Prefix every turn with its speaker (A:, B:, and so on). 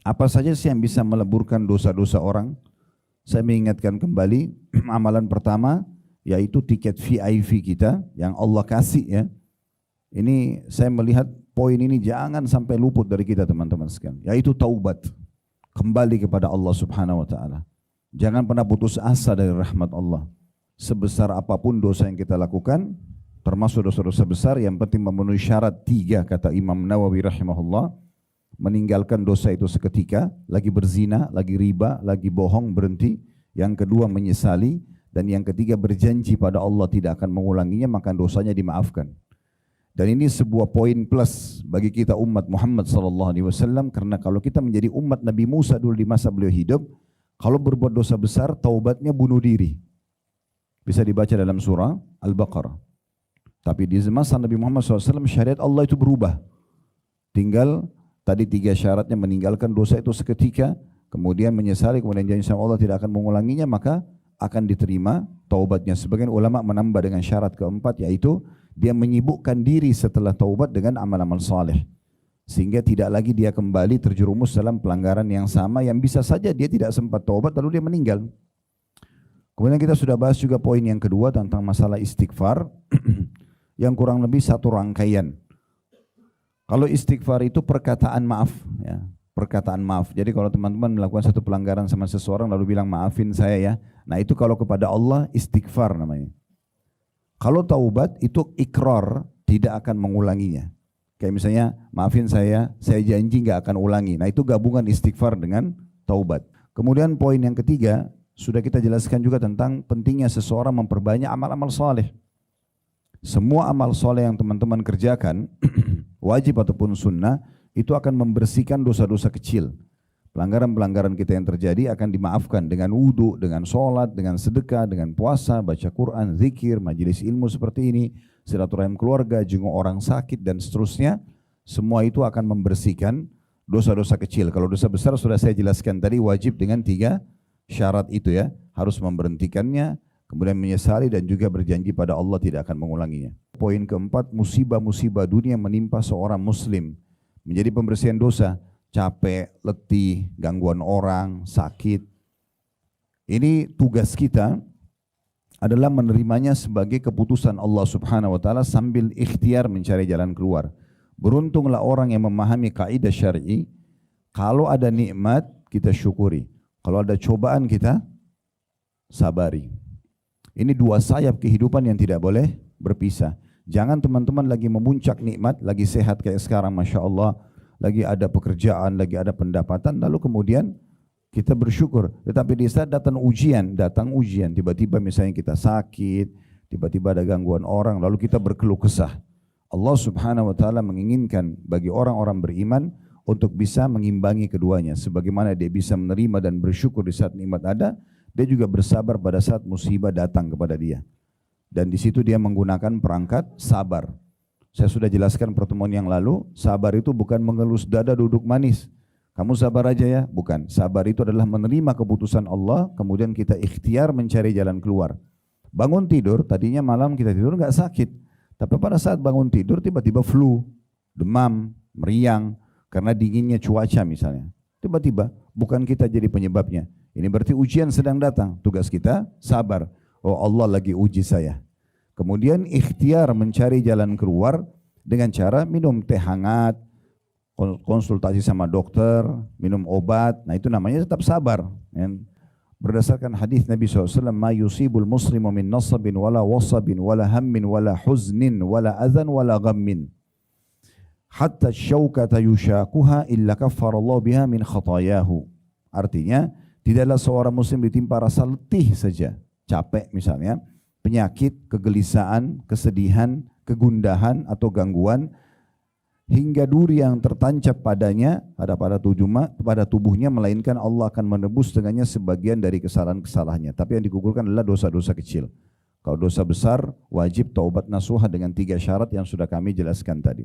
A: Apa saja sih yang bisa meleburkan dosa-dosa orang? Saya mengingatkan kembali amalan pertama yaitu tiket VIP kita yang Allah kasih ya. Ini saya melihat poin ini jangan sampai luput dari kita teman-teman sekalian, yaitu taubat. Kembali kepada Allah Subhanahu wa taala. Jangan pernah putus asa dari rahmat Allah. Sebesar apapun dosa yang kita lakukan, termasuk dosa-dosa besar, yang penting memenuhi syarat 3 kata Imam Nawawi rahimahullah. Meninggalkan dosa itu seketika, lagi berzina, lagi riba, lagi bohong, berhenti. Yang kedua menyesali, dan yang ketiga berjanji pada Allah tidak akan mengulanginya, maka dosanya dimaafkan. Dan ini sebuah poin plus bagi kita umat Muhammad SAW, karena kalau kita menjadi umat Nabi Musa dulu di masa beliau hidup, kalau berbuat dosa besar, taubatnya bunuh diri. Bisa dibaca dalam surah Al-Baqarah. Tapi di masa Nabi Muhammad SAW, syariat Allah itu berubah. Tinggal tadi 3 syaratnya, meninggalkan dosa itu seketika, kemudian menyesali, kemudian janji sama Allah tidak akan mengulanginya, maka akan diterima taubatnya. Sebagian ulama menambah dengan syarat keempat, yaitu dia menyibukkan diri setelah taubat dengan amal-amal saleh. Sehingga tidak lagi dia kembali terjerumus dalam pelanggaran yang sama, yang bisa saja dia tidak sempat taubat lalu dia meninggal. Kemudian kita sudah bahas juga poin yang kedua tentang masalah istighfar, yang kurang lebih satu rangkaian. Kalau istighfar itu perkataan maaf, ya, perkataan maaf. Jadi kalau teman-teman melakukan satu pelanggaran sama seseorang lalu bilang maafin saya ya, nah itu kalau kepada Allah istighfar namanya. Kalau taubat itu ikrar, tidak akan mengulanginya. Kayak misalnya maafin saya janji nggak akan ulangi. Nah itu gabungan istighfar dengan taubat. Kemudian poin yang ketiga sudah kita jelaskan juga tentang pentingnya seseorang memperbanyak amal-amal saleh. Semua amal soleh yang teman-teman kerjakan, wajib ataupun sunnah, itu akan membersihkan dosa-dosa kecil. Pelanggaran-pelanggaran kita yang terjadi akan dimaafkan dengan wudu, dengan sholat, dengan sedekah, dengan puasa, baca Quran, zikir, majelis ilmu seperti ini, silaturahim keluarga, jenguk orang sakit, dan seterusnya. Semua itu akan membersihkan dosa-dosa kecil. Kalau dosa besar sudah saya jelaskan tadi, wajib dengan 3 syarat itu ya, harus memberhentikannya, kemudian menyesali dan juga berjanji pada Allah tidak akan mengulanginya. Poin keempat, musibah-musibah dunia menimpa seorang muslim. Menjadi pembersihan dosa, capek, letih, gangguan orang, sakit. Ini tugas kita adalah menerimanya sebagai keputusan Allah Subhanahu wa taala sambil ikhtiar mencari jalan keluar. Beruntunglah orang yang memahami kaidah syar'i, kalau ada nikmat kita syukuri, kalau ada cobaan kita sabari. Ini 2 sayap kehidupan yang tidak boleh berpisah. Jangan teman-teman lagi memuncak nikmat, lagi sehat kayak sekarang, Masya Allah, lagi ada pekerjaan, lagi ada pendapatan, lalu kemudian kita bersyukur. Tetapi di saat datang ujian, tiba-tiba misalnya kita sakit, tiba-tiba ada gangguan orang, lalu kita berkeluh kesah. Allah Subhanahu wa taala menginginkan bagi orang-orang beriman untuk bisa mengimbangi keduanya. Sebagaimana dia bisa menerima dan bersyukur di saat nikmat ada, dia juga bersabar pada saat musibah datang kepada dia. Dan di situ dia menggunakan perangkat sabar. Saya sudah jelaskan pertemuan yang lalu, sabar itu bukan mengelus dada duduk manis. Kamu sabar aja ya, bukan. Sabar itu adalah menerima keputusan Allah, kemudian kita ikhtiar mencari jalan keluar. Bangun tidur, tadinya malam kita tidur nggak sakit. Tapi pada saat bangun tidur tiba-tiba flu, demam, meriang, karena dinginnya cuaca misalnya. Tiba-tiba, bukan kita jadi penyebabnya. Ini berarti ujian sedang datang. Tugas kita sabar. Oh Allah lagi uji saya. Kemudian ikhtiar mencari jalan keluar dengan cara minum teh hangat, konsultasi sama dokter, minum obat. Nah itu namanya tetap sabar. Berdasarkan hadis Nabi SAW, ma yusibul muslimu min nasabin wala wasabin wala hammin wala huznin wala adhan wala ghammin. Hatta syaukata yushakuha illa kaffarallahu biha min khatayahu. Artinya, tidaklah seorang muslim ditimpa rasa letih saja, capek misalnya, penyakit, kegelisahan, kesedihan, kegundahan atau gangguan, hingga duri yang tertancap padanya, pada tubuhnya, melainkan Allah akan menebus dengannya sebagian dari kesalahan-kesalahannya. Tapi yang digugurkan adalah dosa-dosa kecil. Kalau dosa besar, wajib taubat nasuha dengan 3 syarat yang sudah kami jelaskan tadi.